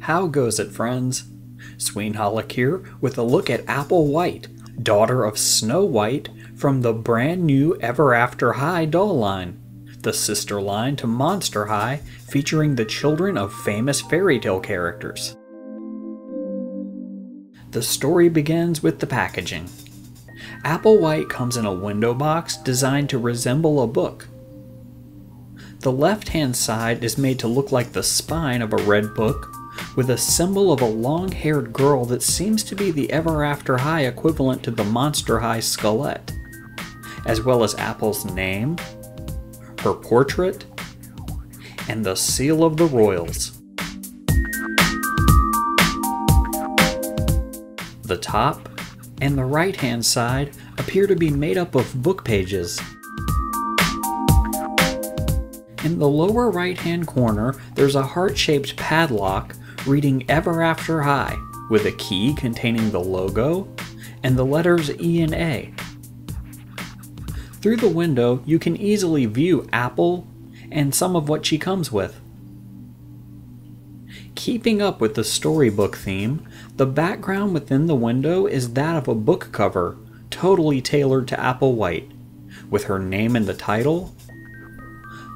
How goes it, friends? Sweenholic here with a look at Apple White, daughter of Snow White, from the brand new Ever After High doll line, the sister line to Monster High, featuring the children of famous fairy tale characters. The story begins with the packaging. Apple White comes in a window box designed to resemble a book. The left-hand side is made to look like the spine of a red book, with a symbol of a long-haired girl that seems to be the Ever After High equivalent to the Monster High Skullette, as well as Apple's name, her portrait, and the seal of the royals. The top and the right-hand side appear to be made up of book pages. In the lower right-hand corner, there's a heart-shaped padlock reading Ever After High, with a key containing the logo and the letters E and A. Through the window, you can easily view Apple and some of what she comes with. Keeping up with the storybook theme, the background within the window is that of a book cover, totally tailored to Apple White, with her name in the title,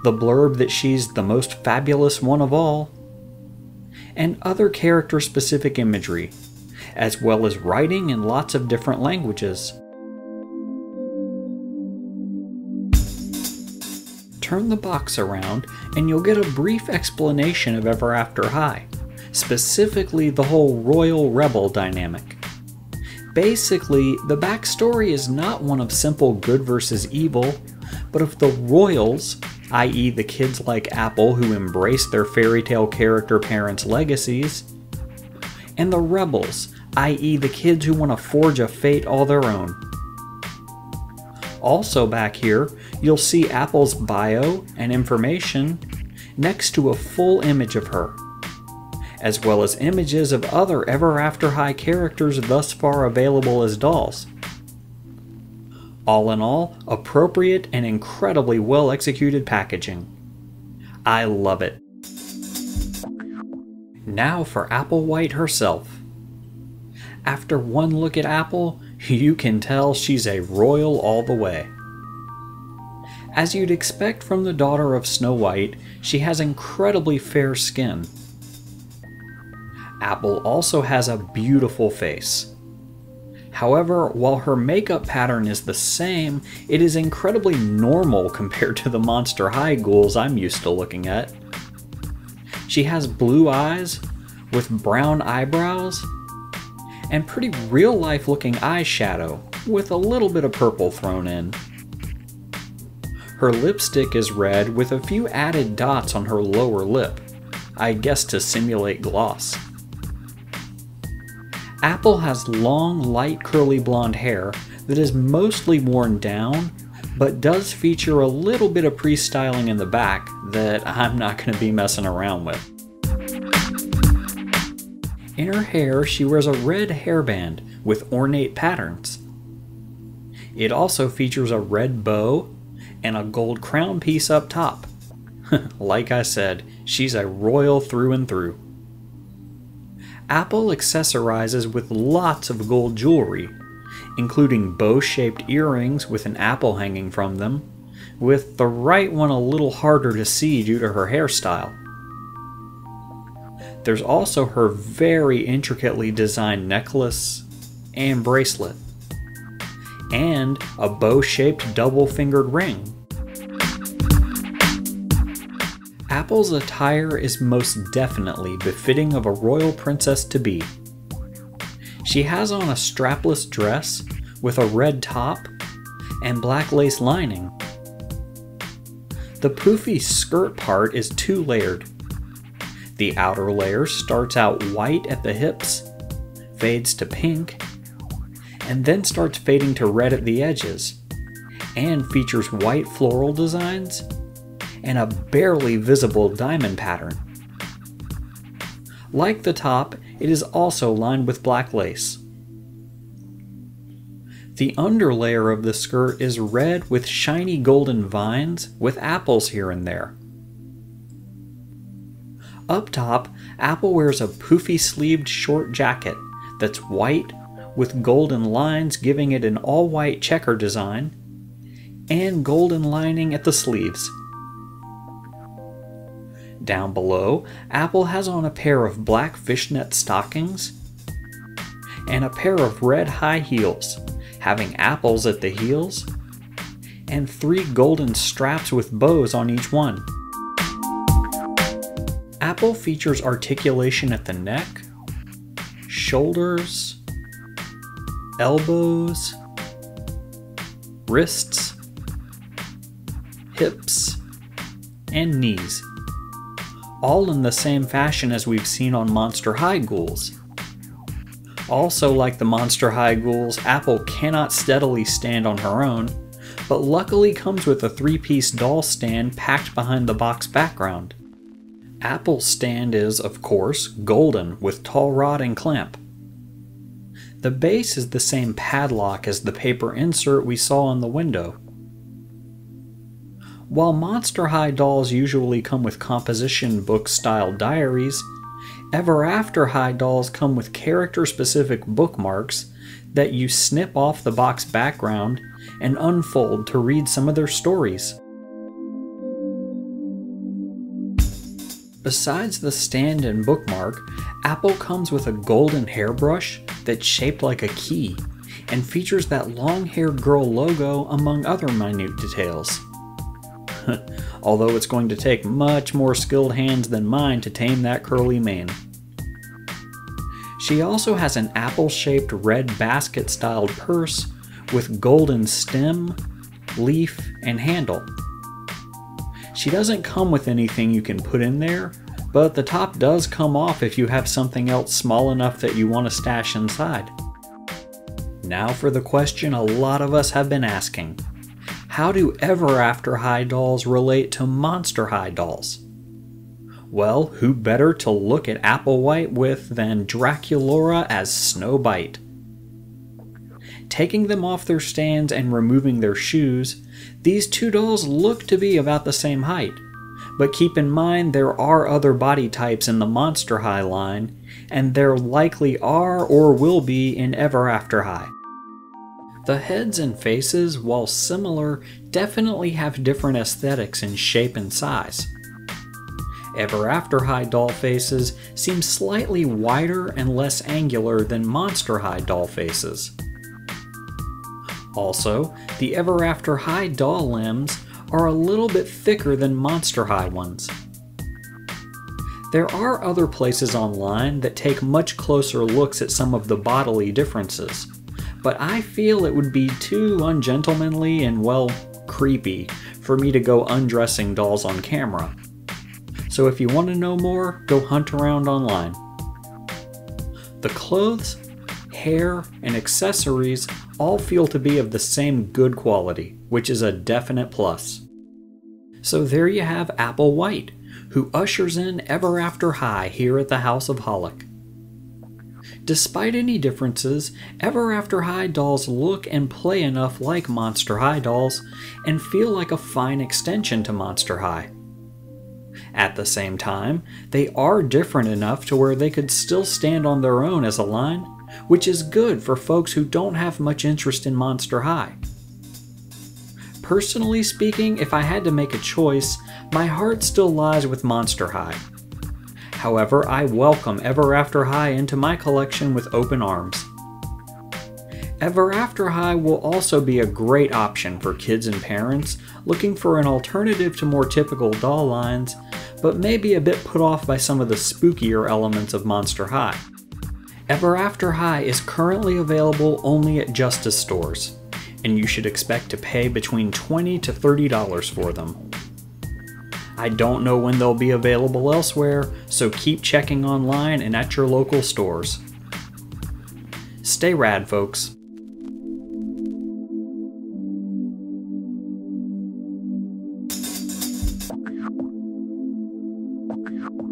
the blurb that she's the most fabulous one of all, and other character-specific imagery, as well as writing in lots of different languages. Turn the box around and you'll get a brief explanation of Ever After High, specifically the whole Royal Rebel dynamic. Basically, the backstory is not one of simple good versus evil, but of the royals, i.e. the kids like Apple who embrace their fairy tale character parents' legacies, and the rebels, i.e. the kids who want to forge a fate all their own. Also back here, you'll see Apple's bio and information next to a full image of her, as well as images of other Ever After High characters thus far available as dolls. All in all, appropriate and incredibly well executed packaging. I love it. Now for Apple White herself. After one look at Apple, you can tell she's a royal all the way. As you'd expect from the daughter of Snow White, she has incredibly fair skin. Apple also has a beautiful face. However, while her makeup pattern is the same, it is incredibly normal compared to the Monster High ghouls I'm used to looking at. She has blue eyes with brown eyebrows and pretty real-life looking eyeshadow with a little bit of purple thrown in. Her lipstick is red with a few added dots on her lower lip, I guess to simulate gloss. Apple has long, light curly blonde hair that is mostly worn down, but does feature a little bit of pre-styling in the back that I'm not going to be messing around with. In her hair, she wears a red hairband with ornate patterns. It also features a red bow and a gold crown piece up top. Like I said, she's a royal through and through. Apple accessorizes with lots of gold jewelry, including bow-shaped earrings with an apple hanging from them, with the right one a little harder to see due to her hairstyle. There's also her very intricately designed necklace and bracelet, and a bow-shaped double-fingered ring. Apple's attire is most definitely befitting of a royal princess-to-be. She has on a strapless dress with a red top and black lace lining. The poofy skirt part is two-layered. The outer layer starts out white at the hips, fades to pink, and then starts fading to red at the edges, and features white floral designs and a barely visible diamond pattern. Like the top, it is also lined with black lace. The underlayer of the skirt is red with shiny golden vines with apples here and there. Up top, Apple wears a poofy-sleeved short jacket that's white with golden lines giving it an all-white checker design, and golden lining at the sleeves. Down below, Apple has on a pair of black fishnet stockings and a pair of red high heels, having apples at the heels, and 3 golden straps with bows on each one. Apple features articulation at the neck, shoulders, elbows, wrists, hips, and knees, all in the same fashion as we've seen on Monster High ghouls. Also, like the Monster High ghouls, Apple cannot steadily stand on her own, but luckily comes with a 3-piece doll stand packed behind the box background. Apple's stand is, of course, golden with tall rod and clamp. The base is the same padlock as the paper insert we saw on the window. While Monster High dolls usually come with composition book-style diaries, Ever After High dolls come with character-specific bookmarks that you snip off the box background and unfold to read some of their stories. Besides the stand and bookmark, Apple comes with a golden hairbrush that's shaped like a key and features that long-haired girl logo among other minute details. Although it's going to take much more skilled hands than mine to tame that curly mane. She also has an apple-shaped red basket-styled purse with golden stem, leaf, and handle. She doesn't come with anything you can put in there, but the top does come off if you have something else small enough that you want to stash inside. Now for the question a lot of us have been asking. How do Ever After High dolls relate to Monster High dolls? Well, who better to look at Applewhite with than Draculaura as Snowbite? Taking them off their stands and removing their shoes, these 2 dolls look to be about the same height, but keep in mind there are other body types in the Monster High line, and there likely are or will be in Ever After High. The heads and faces, while similar, definitely have different aesthetics in shape and size. Ever After High doll faces seem slightly wider and less angular than Monster High doll faces. Also, the Ever After High doll limbs are a little bit thicker than Monster High ones. There are other places online that take much closer looks at some of the bodily differences, but I feel it would be too ungentlemanly and, well, creepy for me to go undressing dolls on camera. So if you want to know more, go hunt around online. The clothes, hair, and accessories all feel to be of the same good quality, which is a definite plus. So there you have Applewhite, who ushers in Ever After High here at the House of Holic. Despite any differences, Ever After High dolls look and play enough like Monster High dolls and feel like a fine extension to Monster High. At the same time, they are different enough to where they could still stand on their own as a line, which is good for folks who don't have much interest in Monster High. Personally speaking, if I had to make a choice, my heart still lies with Monster High. However, I welcome Ever After High into my collection with open arms. Ever After High will also be a great option for kids and parents looking for an alternative to more typical doll lines, but may be a bit put off by some of the spookier elements of Monster High. Ever After High is currently available only at Justice stores, and you should expect to pay between $20 to $30 for them. I don't know when they'll be available elsewhere, so keep checking online and at your local stores. Stay rad, folks. Okay.